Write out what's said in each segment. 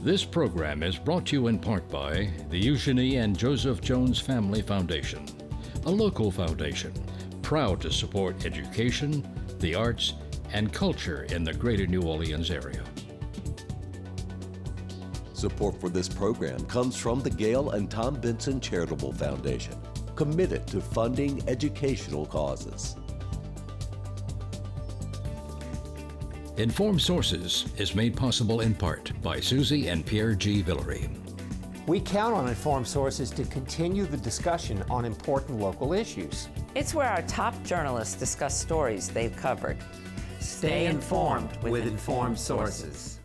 This program is brought to you in part by the Eugenie and Joseph Jones Family Foundation, a local foundation proud to support education, the arts, and culture in the greater New Orleans area. Support for this program comes from the Gail and Tom Benson Charitable Foundation, committed to funding educational causes. Informed Sources is made possible in part by Susie and Pierre G. Villery. We count on Informed Sources to continue the discussion on important local issues. It's where our top journalists discuss stories they've covered. Stay informed with Informed Sources.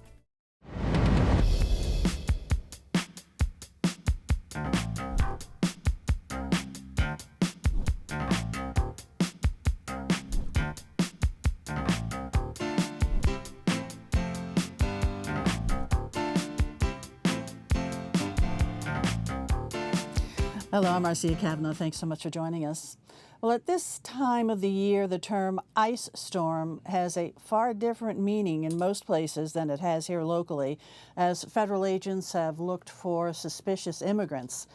Hello, I'm Marcia Cavanaugh. Thanks so much for joining us. Well, at this time of the year, the term ice storm has a far different meaning in most places than it has here locally, as federal agents have looked for suspicious immigrants.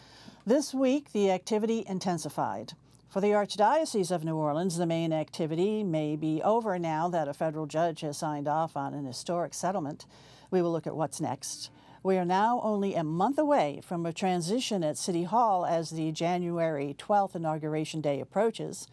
This week, the activity intensified. For the Archdiocese of New Orleans, the main activity may be over now that a federal judge has signed off on an historic settlement. We will look at what's next. We are now only a month away from a transition at City Hall as the January 12th Inauguration Day approaches.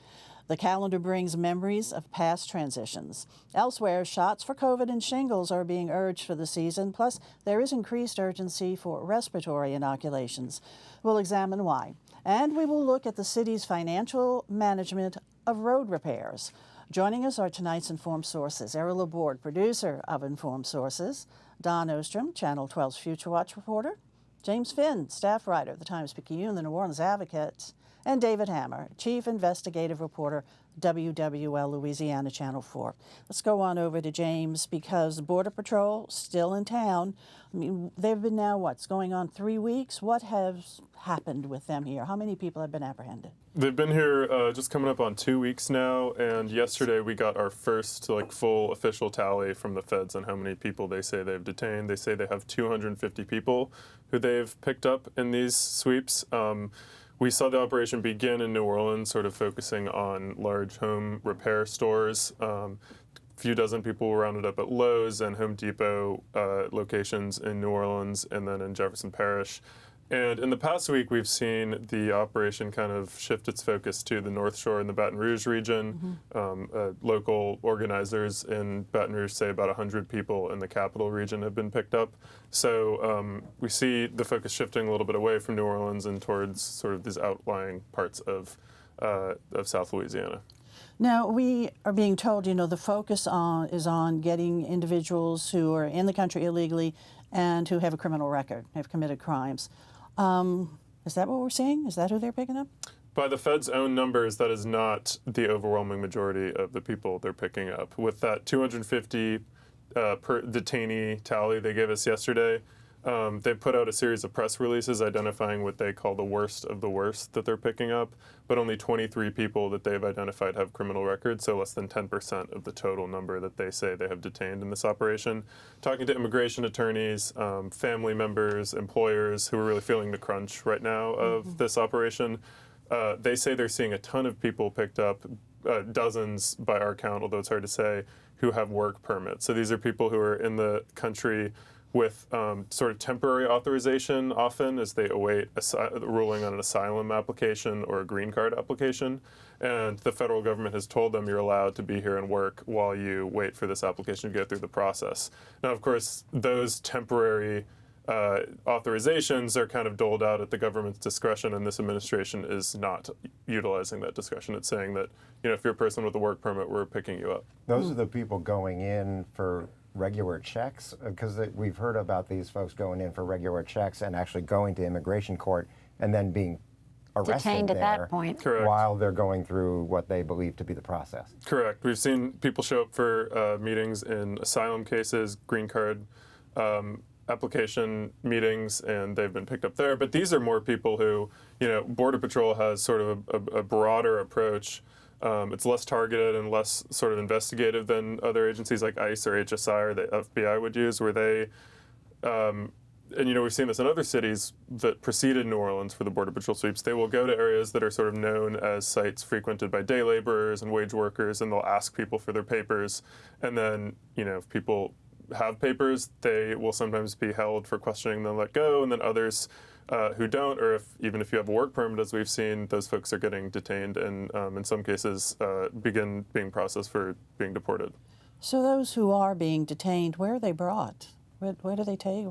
The calendar brings memories of past transitions. Elsewhere, shots for COVID and shingles are being urged for the season, plus there is increased urgency for respiratory inoculations. We'll examine why. And we will look at the city's financial management of road repairs. Joining us are tonight's Informed Sources. Errol, Laborde, producer of Informed Sources. Don Ostrom, Channel 12's Future Watch reporter. James Finn, staff writer, The Times-Picayune, The New Orleans Advocate. And David Hammer, chief investigative reporter, WWL Louisiana Channel 4. Let's go on over to James because the Border Patrol still in town. I mean, they've been now, what's going on 3 weeks? What has happened with them here? How many people have been apprehended? They've been here just coming up on 2 weeks now, and yesterday we got our first full official tally from the feds on how many people they say they've detained. They say they have 250 people who they've picked up in these sweeps. We saw the operation begin in New Orleans, sort of focusing on large home repair stores. A few dozen people were rounded up at Lowe's and Home Depot locations in New Orleans and then in Jefferson Parish. And in the past week, we've seen the operation kind of shift its focus to the North Shore and the Baton Rouge region. Local organizers in Baton Rouge say about 100 people in the Capital region have been picked up. So we see the focus shifting a little bit away from New Orleans and towards sort of these outlying parts of South Louisiana. Now, we are being told, the focus is on getting individuals who are in the country illegally and who have a criminal record, have committed crimes. Is that what we're seeing? Is that who they're picking up? By the Fed's own numbers, that is not the overwhelming majority of the people they're picking up. With that 250 per detainee tally they gave us yesterday, they put out a series of press releases identifying what they call the worst of the worst that they're picking up, but only 23 people that they've identified have criminal records, so less than 10% of the total number that they say they have detained in this operation. Talking to immigration attorneys, family members, employers who are really feeling the crunch right now of this operation, they say they're seeing a ton of people picked up, dozens by our count, although it's hard to say, who have work permits. So these are people who are in the country with sort of temporary authorization often as they await a ruling on an asylum application or a green card application. And the federal government has told them you're allowed to be here and work while you wait for this application to go through the process. Now, of course, those temporary authorizations are kind of doled out at the government's discretion, and this administration is not utilizing that discretion. It's saying that, if you're a person with a work permit, we're picking you up. Those are the people going in for regular checks? Because we've heard about these folks going in for regular checks and actually going to immigration court and then being arrested detained at that point. Correct. While they're going through what they believe to be the process. Correct. We've seen people show up for meetings in asylum cases, green card application meetings, and they've been picked up there. But these are more people who, Border Patrol has sort of a broader approach. It's less targeted and less sort of investigative than other agencies like ICE or HSI or the FBI would use, where they we've seen this in other cities that preceded New Orleans for the Border Patrol sweeps. They will go to areas that are sort of known as sites frequented by day laborers and wage workers, and they'll ask people for their papers. And then, if people have papers, they will sometimes be held for questioning, then let go, and then others who don't, or even if you have a work permit, as we've seen, those folks are getting detained and in some cases begin being processed for being deported. So those who are being detained, where are they brought? Where do they take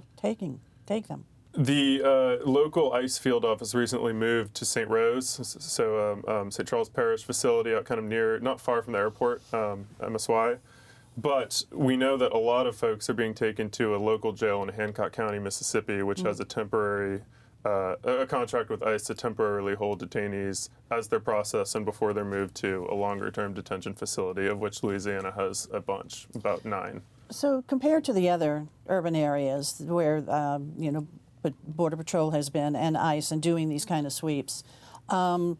them? The local ICE field office recently moved to St. Rose, so St. Charles Parish facility out kind of near, not far from the airport, MSY. But we know that a lot of folks are being taken to a local jail in Hancock County, Mississippi, which has a temporary a contract with ICE to temporarily hold detainees as they're processed and before they're moved to a longer-term detention facility, of which Louisiana has a bunch, about 9. So compared to the other urban areas where, Border Patrol has been and ICE and doing these kind of sweeps, how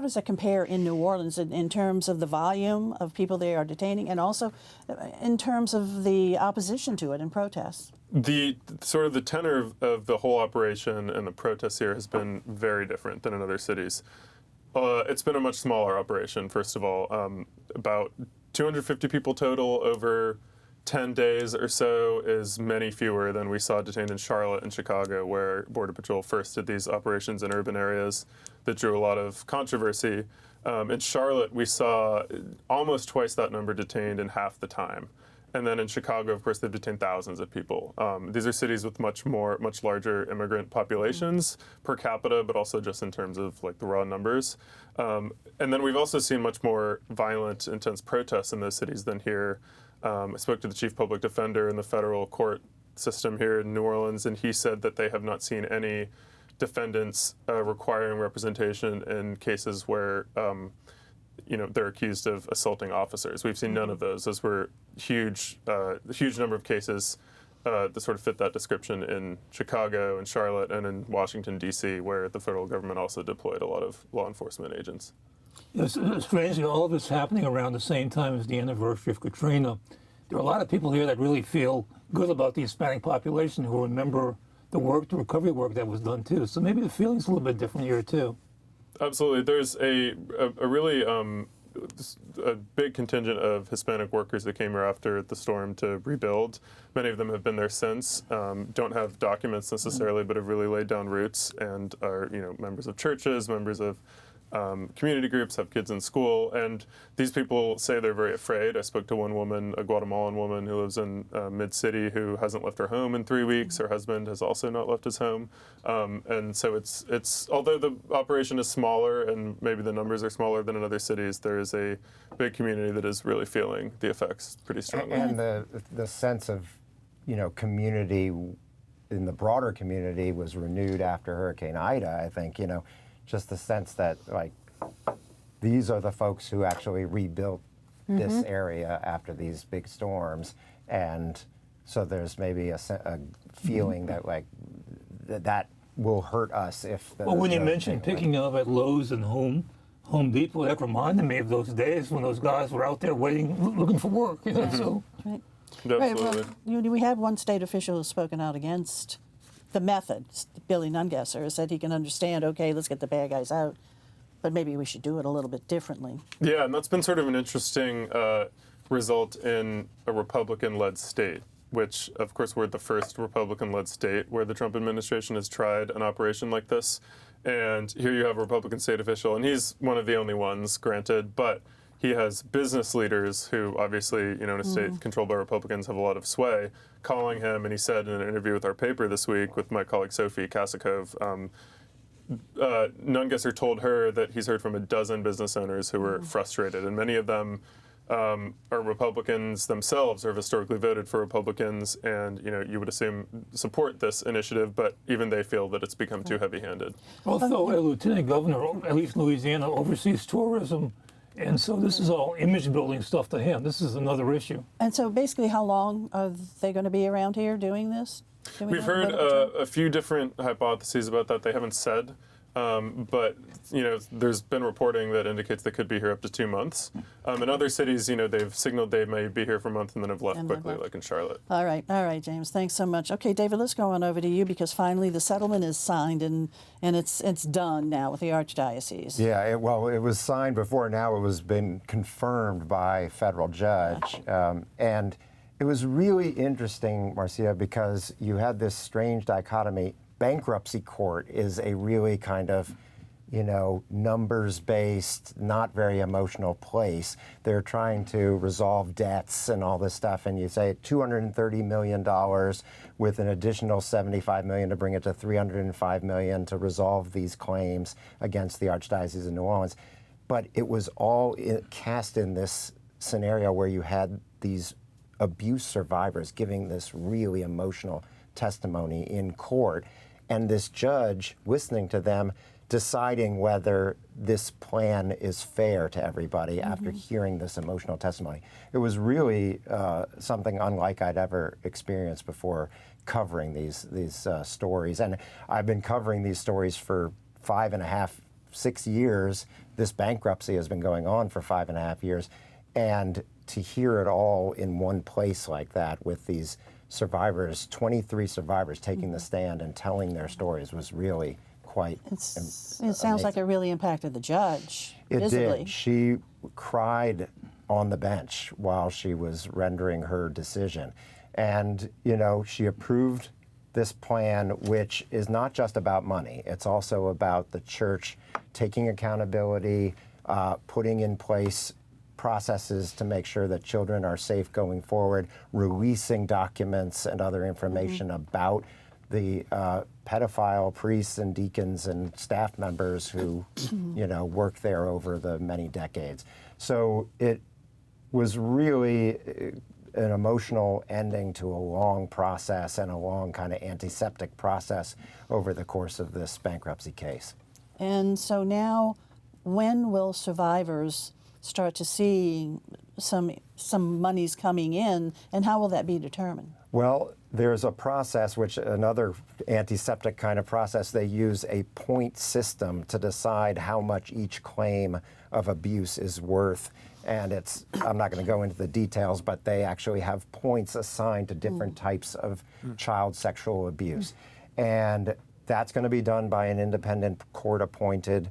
does it compare in New Orleans in terms of the volume of people they are detaining and also in terms of the opposition to it and protests? The tenor of the whole operation and the protests here has been very different than in other cities. It's been a much smaller operation, first of all. About 250 people total over 10 days or so is many fewer than we saw detained in Charlotte and Chicago, where Border Patrol first did these operations in urban areas that drew a lot of controversy. In Charlotte, we saw almost twice that number detained in half the time. And then in Chicago, of course, they've detained thousands of people. These are cities with much larger immigrant populations per capita, but also just in terms of the raw numbers. And then we've also seen much more violent, intense protests in those cities than here. I spoke to the chief public defender in the federal court system here in New Orleans, and he said that they have not seen any defendants requiring representation in cases where they're accused of assaulting officers. We've seen none of those. Those were a huge number of cases that sort of fit that description in Chicago and Charlotte and in Washington, D.C., where the federal government also deployed a lot of law enforcement agents. It's strangely, all of this happening around the same time as the anniversary of Katrina. There are a lot of people here that really feel good about the Hispanic population who remember the recovery work that was done too. So maybe the feeling's a little bit different here too. Absolutely. There's a really a big contingent of Hispanic workers that came here after the storm to rebuild. Many of them have been there since, don't have documents necessarily, but have really laid down roots and are members of churches, members of community groups, have kids in school, and these people say they're very afraid. I spoke to one woman, a Guatemalan woman who lives in Mid-City, who hasn't left her home in 3 weeks. Her husband has also not left his home, and so it's although the operation is smaller and maybe the numbers are smaller than in other cities, there is a big community that is really feeling the effects pretty strongly. And the sense of community in the broader community was renewed after Hurricane Ida. I think just the sense that these are the folks who actually rebuilt this area after these big storms, and so there's maybe a feeling that that will hurt us if. When you mentioned picking up at Lowe's and Home Depot, that reminded me of those days when those guys were out there waiting, looking for work. So. Right. Absolutely. Right, well, we have one state official who's spoken out against the method. Billy Nungesser said he can understand, okay, let's get the bad guys out, but maybe we should do it a little bit differently. Yeah, and that's been sort of an interesting result in a Republican-led state, which, of course, we're the first Republican-led state where the Trump administration has tried an operation like this. And here you have a Republican state official, and he's one of the only ones, granted, but he has business leaders who obviously, in a state controlled by Republicans have a lot of sway, calling him, and he said in an interview with our paper this week with my colleague Sophie Kasakov, Nungesser told her that he's heard from a dozen business owners who were frustrated, and many of them are Republicans themselves or have historically voted for Republicans, and you would assume support this initiative, but even they feel that it's become too heavy-handed. Also, a lieutenant governor, at least Louisiana, oversees tourism. And so this is all image-building stuff to him. This is another issue. And so basically, how long are they going to be around here doing this? We've heard a few different hypotheses about that. They haven't said. But there's been reporting that indicates they could be here up to 2 months. In other cities, they've signaled they may be here for a month and then have left quickly, like in Charlotte. All right, James. Thanks so much. Okay, David, let's go on over to you because finally the settlement is signed and it's done now with the archdiocese. Yeah, it was signed before. Now it was been confirmed by a federal judge, and it was really interesting, Marcia, because you had this strange dichotomy. Bankruptcy court is a really kind of, numbers-based, not very emotional place. They're trying to resolve debts and all this stuff, and you say $230 million with an additional $75 million to bring it to $305 million to resolve these claims against the Archdiocese of New Orleans. But it was all cast in this scenario where you had these abuse survivors giving this really emotional testimony in court, and this judge listening to them deciding whether this plan is fair to everybody after hearing this emotional testimony. It was really something unlike I'd ever experienced before covering these stories. And I've been covering these stories for 5.5, 6 years. This bankruptcy has been going on for 5.5 years. And to hear it all in one place like that with these survivors, 23 survivors taking the stand and telling their stories was really quite It sounds like it really impacted the judge visibly. It did. She cried on the bench while she was rendering her decision. And, she approved this plan, which is not just about money. It's also about the church taking accountability, putting in place processes to make sure that children are safe going forward, releasing documents and other information about the pedophile priests and deacons and staff members who, worked there over the many decades. So it was really an emotional ending to a long process and a long kind of antiseptic process over the course of this bankruptcy case. And so now, when will survivors start to see some monies coming in, and how will that be determined? Well, there's a process, which another antiseptic kind of process, they use a point system to decide how much each claim of abuse is worth. And I'm not going to go into the details, but they actually have points assigned to different types of child sexual abuse. And that's going to be done by an independent court-appointed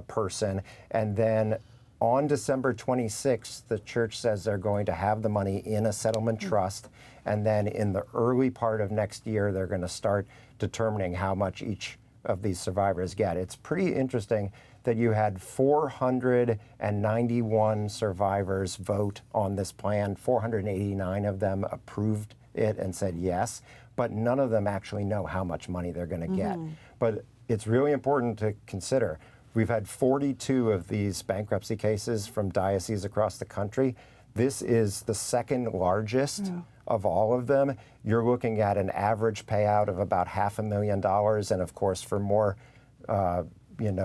person. And then on December 26th, the church says they're going to have the money in a settlement trust, and then in the early part of next year, they're going to start determining how much each of these survivors get. It's pretty interesting that you had 491 survivors vote on this plan. 489 of them approved it and said yes, but none of them actually know how much money they're going to get. But it's really important to consider. We've had 42 of these bankruptcy cases from dioceses across the country. This is the second largest of all of them. You're looking at an average payout of about $500,000, and of course, for more,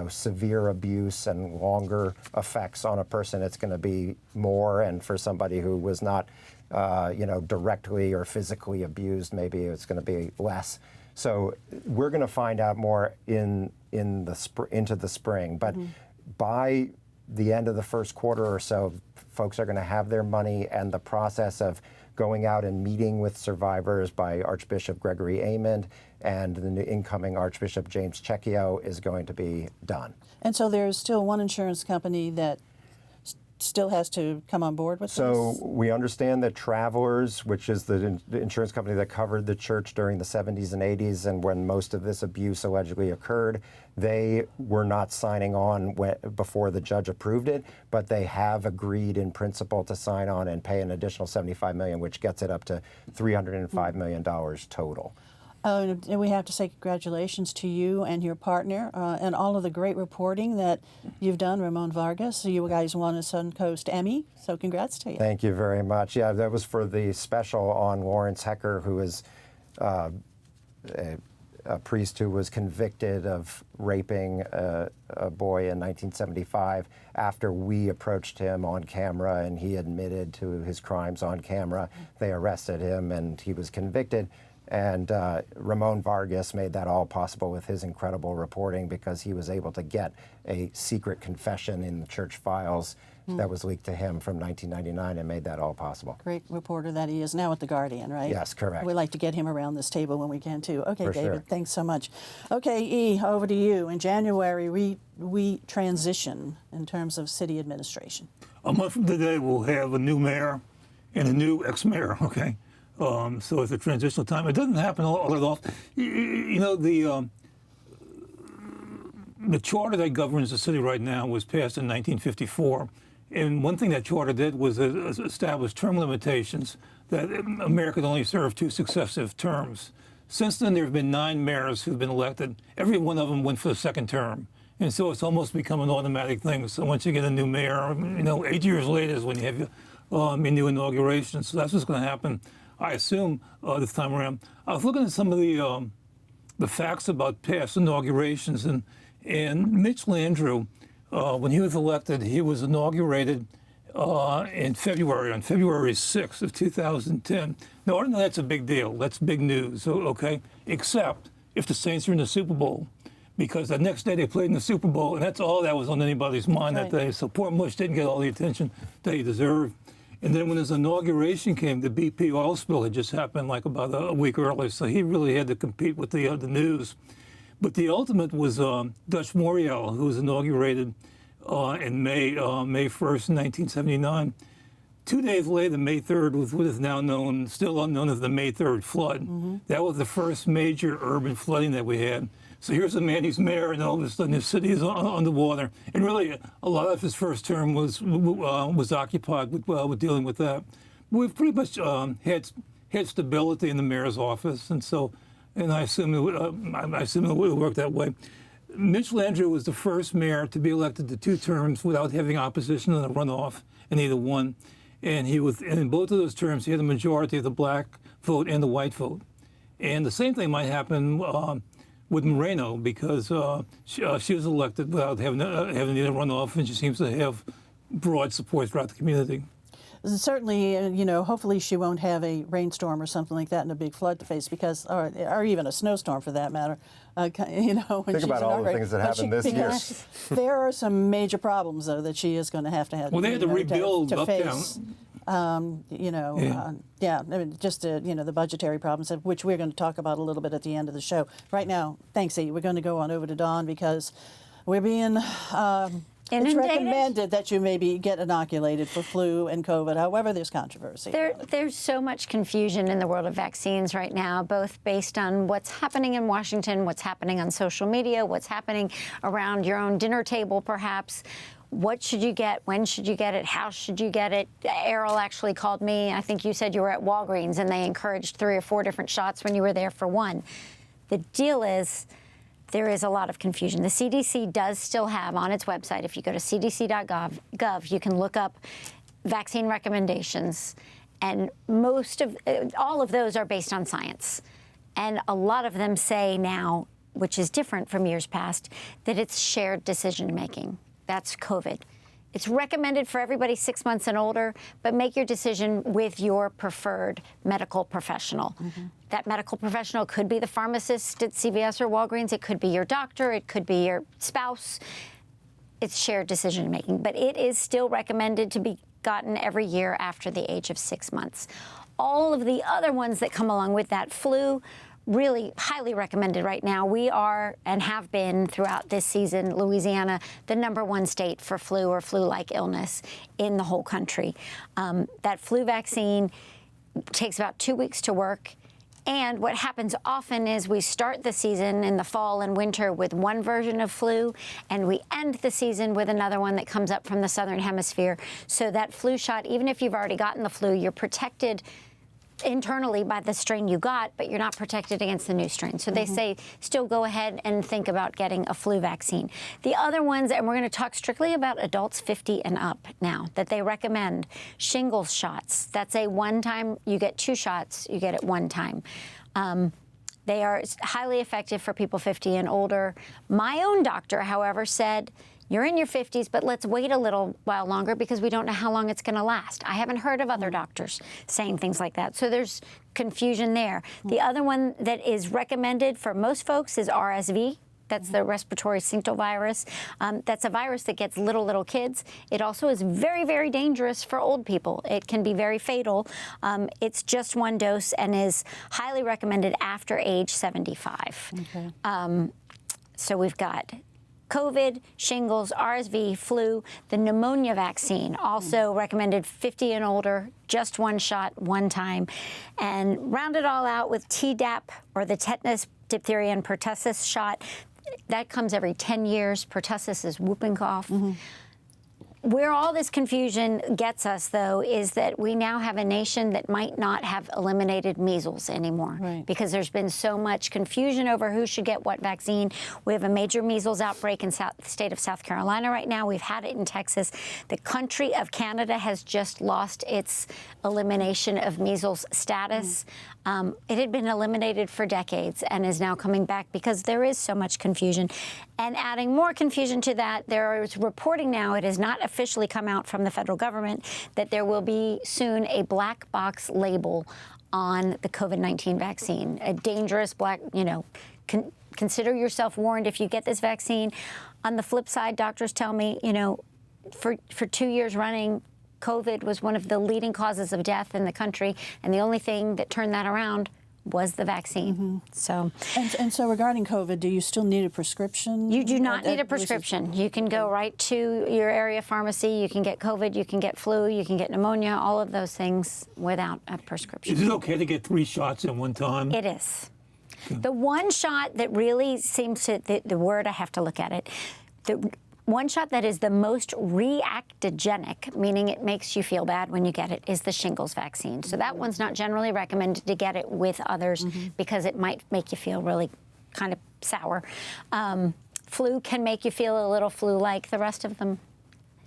severe abuse and longer effects on a person, it's going to be more. And for somebody who was not, directly or physically abused, maybe it's going to be less. So we're going to find out more into the spring, but by the end of the first quarter or so, folks are going to have their money, and the process of going out and meeting with survivors by Archbishop Gregory Amond and the incoming Archbishop James Cecchio is going to be done. And so there's still one insurance company that still has to come on board with this? So we understand that Travelers, which is the insurance company that covered the church during the 70s and 80s and when most of this abuse allegedly occurred, they were not signing on before the judge approved it, but they have agreed in principle to sign on and pay an additional $75 million, which gets it up to $305 million total. And we have to say congratulations to you and your partner and all of the great reporting that you've done, Ramon Vargas. So you guys won a Suncoast Emmy, so congrats to you. Thank you very much. Yeah, that was for the special on Lawrence Hecker, who is a priest who was convicted of raping a boy in 1975 after we approached him on camera and he admitted to his crimes on camera. They arrested him and he was convicted. And Ramon Vargas made that all possible with his incredible reporting, because he was able to get a secret confession in the church files that was leaked to him from 1999 and made that all possible. Great reporter that he is, now at The Guardian, right? Yes, correct. We like to get him around this table when we can, too. Okay, For David, sure. thanks so much. Okay, E, over to you. In January, we transition in terms of city administration. A month from today, we'll have a new mayor and a new ex-mayor, okay? So it's a transitional time. It doesn't happen all that often. You know, the charter that governs the city right now was passed in 1954. And one thing that charter did was establish term limitations, that a mayor could only serve 2 successive terms. Since then, there have been 9 mayors who've been elected. Every one of them went for the second term. And so it's almost become an automatic thing. So once you get a new mayor, you know, 8 years later is when you have your new inauguration. So that's what's going to happen, I assume, this time around. I was looking at some of the facts about past inaugurations, and Mitch Landrieu, when he was elected, he was inaugurated in February, on February 6th of 2010. Now, I don't know that's a big deal. That's big news, okay? Except if the Saints are in the Super Bowl, because the next day they played in the Super Bowl, and that's all that was on anybody's mind that day. So poor Mush didn't get all the attention that he deserved. And then when his inauguration came, the BP oil spill had just happened like about a week earlier, so he really had to compete with the news. But the ultimate was Dutch Morial, who was inaugurated in May 1st, 1979. 2 days later, May 3rd, was what is now known, still unknown as the May 3rd flood. That was the first major urban flooding that we had. So here's a man, he's mayor, and all of a sudden his city is underwater. And really, a lot of his first term was occupied with dealing with that. We've pretty much had stability in the mayor's office, and so. And I assume it will work that way. Mitch Landrieu was the first mayor to be elected to 2 terms without having opposition in a runoff in either one. And in both of those terms, he had a majority of the black vote and the white vote. And the same thing might happen with Moreno, because she was elected without having either runoff, and she seems to have broad support throughout the community. Certainly, you know, hopefully she won't have a rainstorm or something like that and a big flood to face, because, or even a snowstorm for that matter. You know, when Think about all the things that happened this year. There are some major problems, though, that she is going to have. Well, they had to rebuild to uptown. You know, I mean, just you know, the budgetary problems, which we're going to talk about a little bit at the end of the show. Right now, thanks, E. We're going to go on over to Dawn, because we're being. It's recommended that you maybe get inoculated for flu and COVID. However, there's controversy. There's so much confusion in the world of vaccines right now, both based on what's happening in Washington, what's happening on social media, what's happening around your own dinner table, perhaps. What should you get? When should you get it? How should you get it? Errol actually called me. I think you said you were at Walgreens, and they encouraged 3 or 4 different shots when you were there for one. The deal is, there is a lot of confusion. The CDC does still have on its website, if you go to cdc.gov, you can look up vaccine recommendations, and all of those are based on science. And a lot of them say now, which is different from years past, that it's shared decision-making. That's COVID. It's recommended for everybody 6 months and older, but make your decision with your preferred medical professional. That medical professional could be the pharmacist at CVS or Walgreens. It could be your doctor. It could be your spouse. It's shared decision-making, but it is still recommended to be gotten every year after the age of 6 months. All of the other ones that come along with that, flu, really highly recommended right now. We are, and have been throughout this season, Louisiana, the #1 state for flu or flu-like illness in the whole country. That flu vaccine takes about 2 weeks to work. And what happens often is we start the season in the fall and winter with one version of flu, and we end the season with another one that comes up from the southern hemisphere. So that flu shot, even if you've already gotten the flu, you're protected internally by the strain you got, but you're not protected against the new strain. So they say still go ahead and think about getting a flu vaccine. The other ones, and we're going to talk strictly about adults 50 and up now, that they recommend shingles shots. That's a one-time, you get 2 shots, you get it one time. They are highly effective for people 50 and older. My own doctor, however, said you're in your 50s, but let's wait a little while longer because we don't know how long it's going to last. I haven't heard of other doctors saying things like that. So there's confusion there. The other one that is recommended for most folks is RSV. That's the respiratory syncytial virus. That's a virus that gets little kids. It also is very, very dangerous for old people. It can be very fatal. It's just one dose and is highly recommended after age 75. Okay. So we've got COVID, shingles, RSV, flu, the pneumonia vaccine, also recommended 50 and older, just one shot, one time. And round it all out with Tdap, or the tetanus, diphtheria, and pertussis shot. That comes every 10 years. Pertussis is whooping cough. Where all this confusion gets us, though, is that we now have a nation that might not have eliminated measles anymore, because there's been so much confusion over who should get what vaccine. We have a major measles outbreak in the state of South Carolina right now. We've had it in Texas. The country of Canada has just lost its elimination of measles status. It had been eliminated for decades and is now coming back because there is so much confusion. And adding more confusion to that, there is reporting now, it has not officially come out from the federal government, that there will be soon a black box label on the COVID-19 vaccine. A dangerous black, consider yourself warned if you get this vaccine. On the flip side, doctors tell me, for 2 years running, COVID was one of the leading causes of death in the country, and the only thing that turned that around was the vaccine. So, and so regarding COVID, do you still need a prescription? You do not need a prescription. You can go right to your area pharmacy. You can get COVID, you can get flu, you can get pneumonia, all of those things without a prescription. Is it okay to get 3 shots at one time? It is. The one shot that really seems to, the word I have to look at it, the one shot that is the most reactogenic, meaning it makes you feel bad when you get it, is the shingles vaccine. So that one's not generally recommended to get it with others because it might make you feel really kind of sour. Flu can make you feel a little flu-like. The rest of them,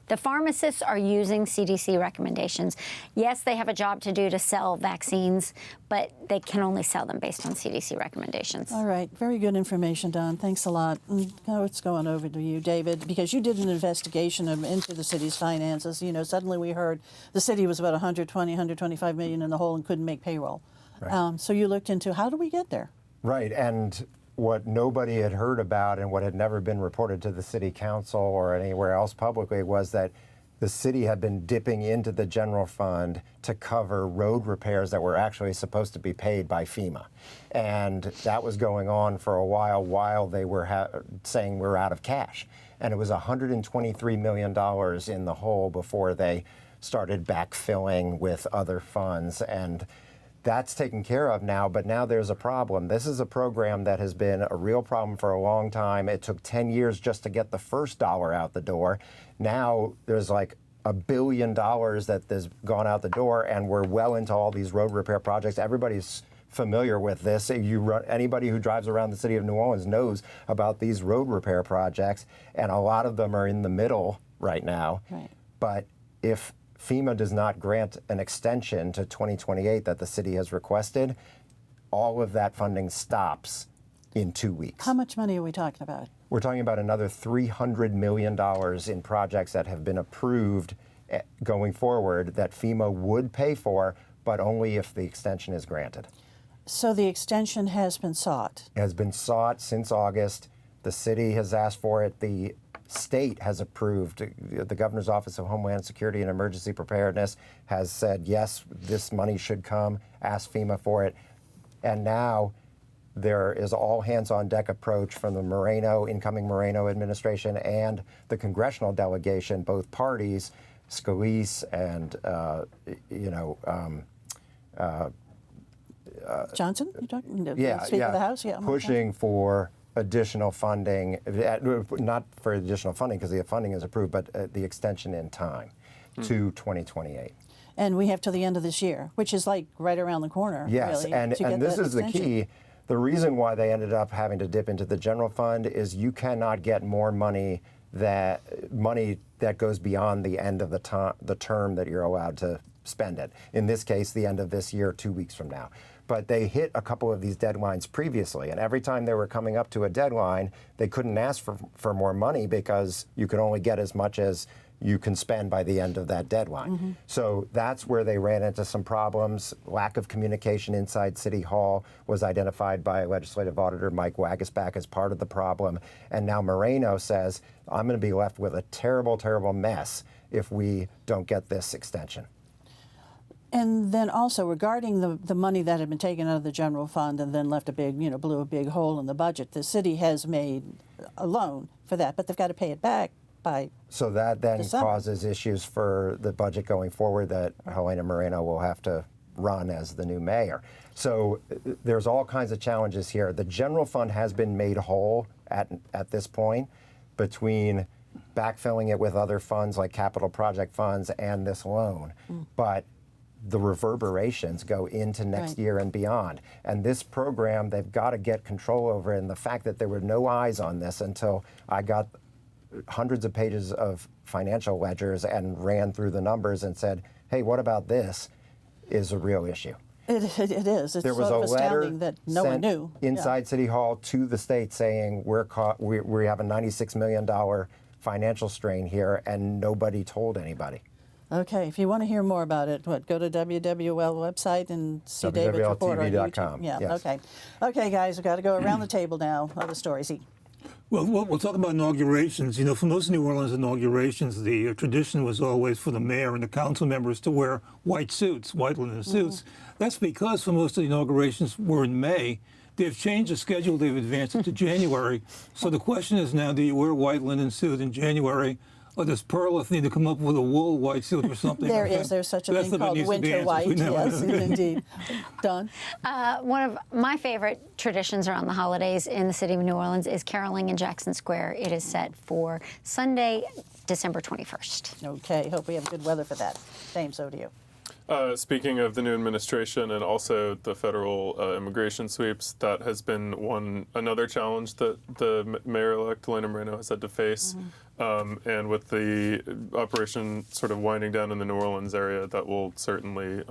the pharmacists are using CDC recommendations. Yes, they have a job to do to sell vaccines, but they can only sell them based on CDC recommendations. All right. Very good information, Don. Thanks a lot. Now it's going over to you, David, because you did an investigation into the city's finances. Suddenly we heard the city was about $125 million in the hole and couldn't make payroll. Right. So you looked into how do we get there? Right. And what nobody had heard about and what had never been reported to the city council or anywhere else publicly was that the city had been dipping into the general fund to cover road repairs that were actually supposed to be paid by FEMA. And that was going on for a while they were saying we're out of cash. And it was $123 million in the hole before they started backfilling with other funds. And that's taken care of now, but now there's a problem. This is a program that has been a real problem for a long time. It took 10 years just to get the first dollar out the door. Now there's like $1 billion that has gone out the door, and we're well into all these road repair projects. Everybody's familiar with this. Anybody who drives around the city of New Orleans knows about these road repair projects, and a lot of them are in the middle right now. Right. But if FEMA does not grant an extension to 2028 that the city has requested, all of that funding stops in 2 weeks. How much money are we talking about? We're talking about another $300 million in projects that have been approved going forward that FEMA would pay for, but only if the extension is granted. So the extension has been sought? It has been sought since August. The city has asked for it. The state has approved. The Governor's Office of Homeland Security and Emergency Preparedness has said, yes, this money should come, ask FEMA for it. And now there is all hands on deck approach from the incoming Moreno administration and the congressional delegation, both parties, Scalise and, Johnson? You're talking? Speaker of the House? Yeah. Pushing for additional funding, not for additional funding because the funding is approved, but the extension in time to 2028. And we have till the end of this year, which is like right around the corner. Yes, really, and this is extension. the key. The reason why they ended up having to dip into the general fund is you cannot get more money that goes beyond the end of the term that you're allowed to spend it. In this case, the end of this year, 2 weeks from now. But they hit a couple of these deadlines previously, and every time they were coming up to a deadline, they couldn't ask for more money because you could only get as much as you can spend by the end of that deadline. So that's where they ran into some problems. Lack of communication inside City Hall was identified by Legislative Auditor Mike Wagisback as part of the problem. And now Moreno says, I'm going to be left with a terrible, terrible mess if we don't get this extension. And then also regarding the money that had been taken out of the general fund and then left a big, blew a big hole in the budget, the city has made a loan for that, but they've got to pay it back by So that then December. causes issues for the budget going forward that Helena Moreno will have to run as the new mayor. So there's all kinds of challenges here. The general fund has been made whole at this point between backfilling it with other funds like capital project funds and this loan. But the reverberations go into next year and beyond. And this program, they've got to get control over it. And the fact that there were no eyes on this until I got hundreds of pages of financial ledgers and ran through the numbers and said, hey, what about this, is a real issue. It is. It's There was sort a of letter astounding that no one sent knew. inside City Hall to the state saying we have a $96 million financial strain here, and nobody told anybody. Okay, if you want to hear more about it, go to WWL website and see David's report on WWLTV.com, YouTube. Yeah, yes. okay. Okay, guys, we've got to go around the table now. Other stories. Well, we'll talk about inaugurations. For most New Orleans inaugurations, the tradition was always for the mayor and the council members to wear white suits, white linen suits. That's because for most of the inaugurations were in May. They've changed the schedule. They've advanced it to January. So the question is now, do you wear a white linen suit in January? Or does Perlith need to come up with a wool white suit or something? There's such a That's thing what called needs to be winter answered. white. Yes, indeed. Don? One of my favorite traditions around the holidays in the city of New Orleans is caroling in Jackson Square. It is set for Sunday, December 21st. Okay, hope we have good weather for that. James, over to you. Speaking of the new administration and also the federal immigration sweeps, that has been another challenge that the mayor-elect Helena Moreno has had to face. And with the operation sort of winding down in the New Orleans area, that will certainly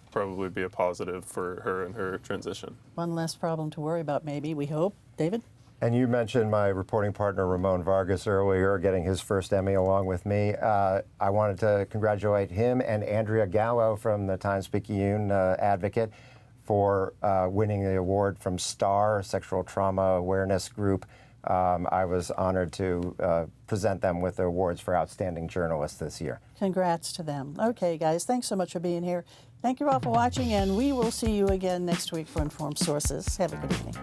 probably be a positive for her and her transition. One less problem to worry about, maybe, we hope. David? And you mentioned my reporting partner, Ramon Vargas, earlier, getting his first Emmy along with me. I wanted to congratulate him and Andrea Gallo from the Times-Picayune Advocate for winning the award from STAR, Sexual Trauma Awareness Group. I was honored to present them with the awards for Outstanding Journalists this year. Congrats to them. Okay, guys, thanks so much for being here. Thank you all for watching, and we will see you again next week for Informed Sources. Have a good evening.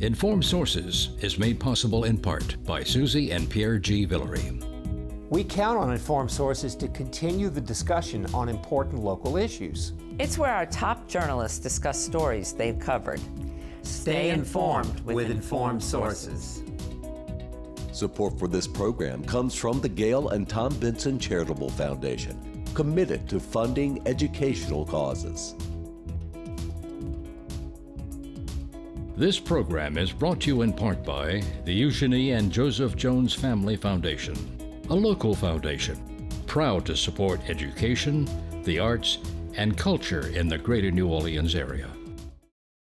Informed Sources is made possible in part by Susie and Pierre G. Villery. We count on Informed Sources to continue the discussion on important local issues. It's where our top journalists discuss stories they've covered. Stay informed with Informed Sources. Support for this program comes from the Gail and Tom Benson Charitable Foundation, committed to funding educational causes. This program is brought to you in part by the Eugenie and Joseph Jones Family Foundation, a local foundation proud to support education, the arts, and culture in the greater New Orleans area.